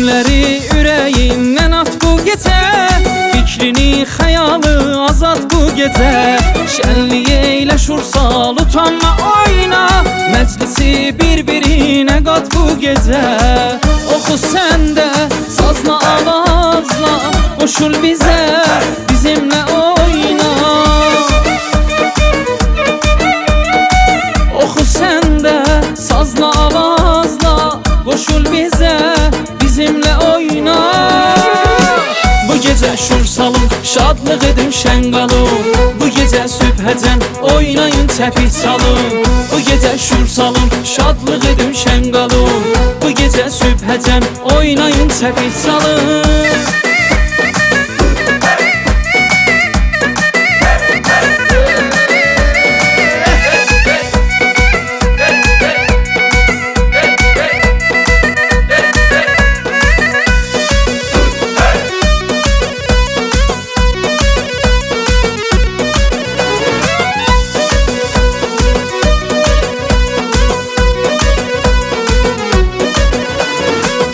Hüzünləri ürəyindən at bu gecə, fikrini, xəyalı azad bu gecə. Şənliyi eylə, şur sal, utanma, oyna, məclisi bir-birinə qat bu gecə. Oxu sən də sazla, avazla, qoşul bizə, bizimlə oyna. Oxu sən də sazla, avazla, qoşul bizə, bizimlə oyna. Bu gecə şur salın, şadlıq edin, şən qalın. Bu gecə sübhəcən oynayın, təpik çalın. Bu gecə şur salın, şadlıq edin, şən qalın. Bu gecə sübhəcən oynayın, təpik çalın.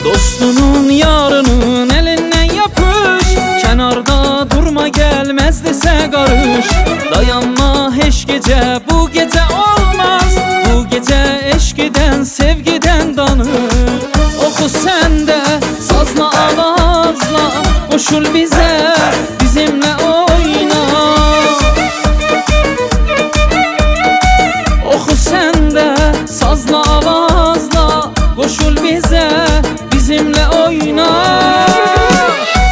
Dostunun, yarının elindən yapış, kənarda durma, gəlməzdisə qarış. Dayanma heç gecə, bu gecə olmaz. Bu gecə eşqidən, sevgidən danır. Oxu sən də sazla, avazla, qoşul bizə, bizimlə oyna. Oxu sən də sazla, avazla, qoşul bizə, bizimlə oyna.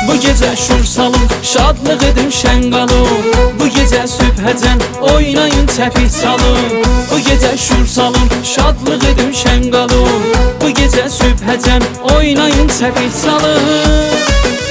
Bu gecə şur salın, şadlıq edin, şən qalın. Bu gecə sübhəcən oynayın, təpik çalın. Bu gecə şur salın, şadlıq edin, şən qalın. Bu gecə sübhəcən oynayın, təpik çalın.